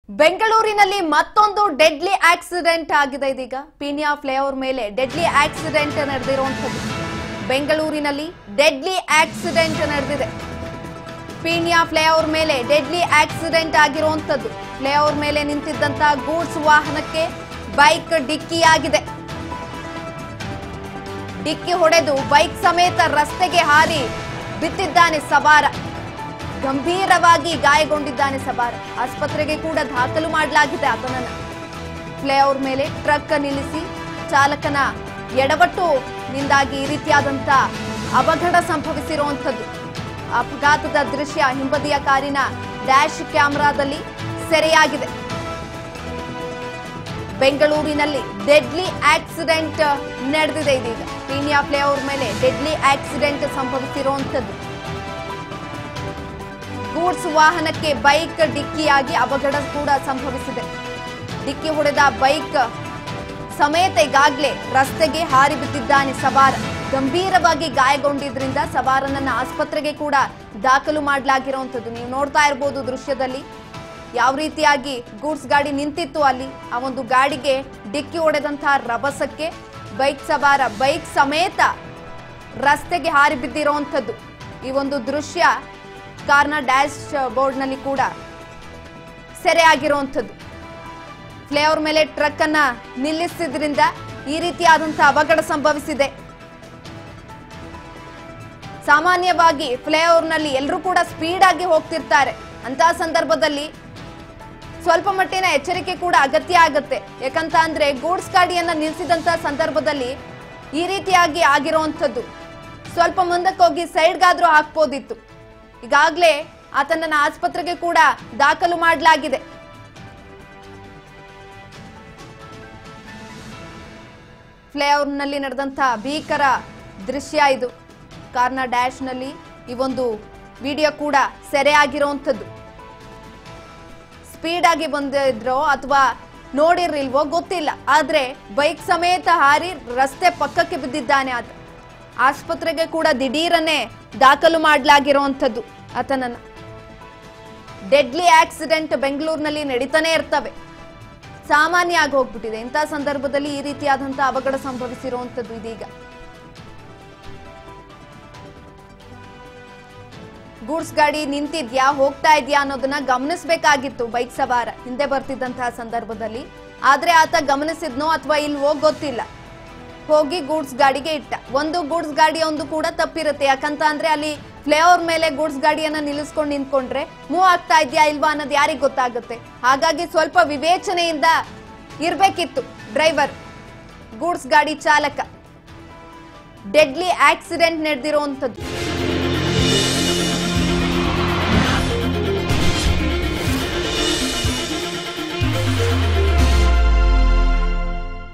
ಬೆಂಗಳೂರಿನಲ್ಲಿ ಮತ್ತೊಂದು deadly accident ಆಗಿದೆ ಇದೀಗ ಪೀಣ್ಯ ಫ್ಲೈಓವರ್ ಮೇಲೆ ಡೆಡ್ಲಿ ಆಕ್ಸಿಡೆಂಟ್ ನಡೆದಿರುವಂತದ್ದು ಬೆಂಗಳೂರಿನಲ್ಲಿ ಡೆಡ್ಲಿ ಆಕ್ಸಿಡೆಂಟ್ ನಡೆದಿದೆ ಪೀಣ್ಯ ಫ್ಲೈಓವರ್ ಮೇಲೆ ಡೆಡ್ಲಿ ಆಕ್ಸಿಡೆಂಟ್ ಆಗಿರುವಂತದ್ದು ಫ್ಲೈಓವರ್ ಮೇಲೆ ನಿಂತಿದ್ದಂತ ಗೂಡ್ಸ್ ವಾಹನಕ್ಕೆ ಬೈಕ್ ಡಿಕ್ಕಿಯಾಗಿದೆ ಡಿಕ್ಕಿ ಹೊಡೆದು ಬೈಕ್ ಸಮೇತ ರಸ್ತೆಗೆ ಹಾರಿ ಬಿದ್ದಿದ್ದಾನೆ ಸವಾರ ಗಂಭೀರವಾಗಿ ಗಾಯಗೊಂಡಿದ್ದಾನೆ ಸವಾರ ಆಸ್ಪತ್ರೆಗೆ ಕೂಡ ದಾಖಲು ಮಾಡಲಾಗಿದೆ ಆತನನ್ನ ಫ್ಲೈಓವರ್ ಮೇಲೆ ಟ್ರಕ್ ನಿಲ್ಲಿಸಿ ಚಾಲಕನ ಎಡವಟ್ಟುನಿಂದಾಗಿ ಈ ರೀತಿಯಾದಂತ ಅವಘಡ ಸಂಭವಿಸಿರುವಂತದ್ದು ಅಪಘಾತದ ದೃಶ್ಯ ಹಿಂಬದಿಯ ಕಾರಿನ ಡ್ಯಾಶ್ ಕ್ಯಾಮೆರಾದಲ್ಲಿ ಸೆರೆಯಾಗಿದೆ ಬೆಂಗಳೂರಿನಲ್ಲಿ ಡೆಡ್ಲಿ ಆಕ್ಸಿಡೆಂಟ್ ನಡೆದಿದೆ ಇದೀಗ ಪೀಣ್ಯ ಫ್ಲೈಓವರ್ ಮೇಲೆ ಡೆಡ್ಲಿ ಆಕ್ಸಿಡೆಂಟ್ ಸಂಭವಿಸಿರುವಂತದ್ದು ಗೂಡ್ಸ್ ವಾಹನಕ್ಕೆ ಬೈಕ್ ಡಿಕ್ಕಿಯಾಗಿ ಅವಘಡ ಕೂಡ ಸಂಭವಿಸಿದೆ ಡಿಕ್ಕಿ ಹೊಡೆದ ಬೈಕ್ ಸಮೇತ ಈಗಾಗಲೇ ರಸ್ತೆಗೆ ಹಾರಿ ಬಿದ್ದಿದ್ದಾನೆ ಸವಾರ ಗಂಭೀರವಾಗಿ ಗಾಯಗೊಂಡಿದ್ರಿಂದ ಸವಾರನನ್ನ ಆಸ್ಪತ್ರೆಗೆ ಕೂಡ ದಾಖಲು ಮಾಡಲಾಗಿರುವಂತದ್ದು ನೀವು ನೋಡ್ತಾ ಇರಬಹುದು ದೃಶ್ಯದಲ್ಲಿ ಯಾವ ರೀತಿಯಾಗಿ ಗೂಡ್ಸ್ ಗಾಡಿ ನಿಂತಿತ್ತು ಅಲ್ಲಿ ಆ ಒಂದು ಗಾಡಿಗೆ ಡಿಕ್ಕಿ ಹೊಡೆದಂತಹ ರಭಸಕ್ಕೆ ಬೈಕ್ ಸವಾರ ಬೈಕ್ ಸಮೇತ ರಸ್ತೆಗೆ ಹಾರಿ ಬಿದ್ದಿರುವಂತದ್ದು ಈ ಒಂದು ದೃಶ್ಯ ಕಾರ್ನ ಡ್ಯಾಶ್ ಬೋರ್ಡ್ ನಲ್ಲಿ ಕೂಡ ಸೆರೆಯಾಗಿರುವಂತದ್ದು ಫ್ಲೈಓವರ್ ಮೇಲೆ ಟ್ರಕ್ ಅನ್ನ ನಿಲ್ಲಿಸಿದ್ರಿಂದ ಈ ರೀತಿಯಾದಂತಹ ಅವಘಡ ಸಂಭವಿಸಿದೆ ಸಾಮಾನ್ಯವಾಗಿ ಫ್ಲೈಓವರ್ ನಲ್ಲಿ ಎಲ್ಲರೂ ಕೂಡ ಸ್ಪೀಡ್ ಆಗಿ ಹೋಗ್ತಿರ್ತಾರೆ ಅಂತಹ ಸಂದರ್ಭದಲ್ಲಿ ಸ್ವಲ್ಪ ಮಟ್ಟಿನ ಎಚ್ಚರಿಕೆ ಕೂಡ ಅಗತ್ಯ ಆಗುತ್ತೆ ಯಾಕಂತ ಅಂದ್ರೆ ಗೂಡ್ಸ್ ಗಾಡಿಯನ್ನ ನಿಲ್ಲಿಸಿದಂತ ಸಂದರ್ಭದಲ್ಲಿ ಈ ರೀತಿಯಾಗಿ ಆಗಿರುವಂತದ್ದು ಸ್ವಲ್ಪ ಮುಂದಕ್ಕೆ ಹೋಗಿ ಸೈಡ್ಗಾದ್ರೂ ಹಾಕ್ಬೋದಿತ್ತು ಈಗಾಗಲೇ ಆತನನ್ನ ಆಸ್ಪತ್ರೆಗೆ ಕೂಡ ದಾಖಲು ಮಾಡಲಾಗಿದೆ ಫ್ಲೈಓವರ್ ನಲ್ಲಿ ನಡೆದಂತ ಭೀಕರ ದೃಶ್ಯ ಇದು ಕಾರ್ನ ಡ್ಯಾಶ್ ನಲ್ಲಿ ಈ ಒಂದು ವಿಡಿಯೋ ಕೂಡ ಸೆರೆಯಾಗಿರುವಂತದ್ದು ಸ್ಪೀಡ್ ಆಗಿ ಬಂದಿದ್ರೋ ಅಥವಾ ನೋಡಿರ್ಲಿಲ್ವೋ ಗೊತ್ತಿಲ್ಲ ಆದ್ರೆ ಬೈಕ್ ಸಮೇತ ಹಾರಿ ರಸ್ತೆ ಪಕ್ಕಕ್ಕೆ ಬಿದ್ದಿದ್ದಾನೆ ಆತ ಆಸ್ಪತ್ರೆಗೆ ಕೂಡ ದಿಢೀರನ್ನೇ ದಾಖಲು ಮಾಡಲಾಗಿರುವಂತದ್ದು ಆತನನ್ನ ಡೆಡ್ಲಿ ಆಕ್ಸಿಡೆಂಟ್ ಬೆಂಗಳೂರಿನಲ್ಲಿ ನಡೀತಾನೆ ಇರ್ತವೆ ಸಾಮಾನ್ಯ ಆಗಿ ಹೋಗ್ಬಿಟ್ಟಿದೆ ಇಂತಹ ಸಂದರ್ಭದಲ್ಲಿ ಈ ರೀತಿಯಾದಂತಹ ಅವಘಡ ಸಂಭವಿಸಿರುವಂತದ್ದು ಇದೀಗ ಗೂಡ್ಸ್ ಗಾಡಿ ನಿಂತಿದ್ಯಾ ಹೋಗ್ತಾ ಇದ್ಯಾ ಅನ್ನೋದನ್ನ ಗಮನಿಸಬೇಕಾಗಿತ್ತು ಬೈಕ್ ಸವಾರ ಹಿಂದೆ ಬರ್ತಿದ್ದಂತಹ ಸಂದರ್ಭದಲ್ಲಿ ಆದ್ರೆ ಆತ ಗಮನಿಸಿದ್ನೋ ಅಥವಾ ಇಲ್ವೋ ಗೊತ್ತಿಲ್ಲ ಹೋಗಿ ಗೂಡ್ಸ್ ಗಾಡಿಗೆ ಇಟ್ಟ ಒಂದು ಗೂಡ್ಸ್ ಗಾಡಿ ಒಂದು ಕೂಡ ತಪ್ಪಿರುತ್ತೆ ಯಾಕಂತ ಅಂದ್ರೆ ಅಲ್ಲಿ ಫ್ಲೈಓವರ್ ಮೇಲೆ ಗೂಡ್ಸ್ ಗಾಡಿಯನ್ನ ನಿಲ್ಲಿಸ್ಕೊಂಡು ನಿಂತ್ಕೊಂಡ್ರೆ ಮೂವ್ ಆಗ್ತಾ ಇದ್ಯಾ ಇಲ್ವಾ ಅನ್ನೋದು ಯಾರಿಗ್ ಗೊತ್ತಾಗುತ್ತೆ ಹಾಗಾಗಿ ಸ್ವಲ್ಪ ವಿವೇಚನೆಯಿಂದ ಇರ್ಬೇಕಿತ್ತು ಡ್ರೈವರ್ ಗೂಡ್ಸ್ ಗಾಡಿ ಚಾಲಕ ಡೆಡ್ಲಿ ಆಕ್ಸಿಡೆಂಟ್ ನಡೆದಿರುವಂತದ್ದು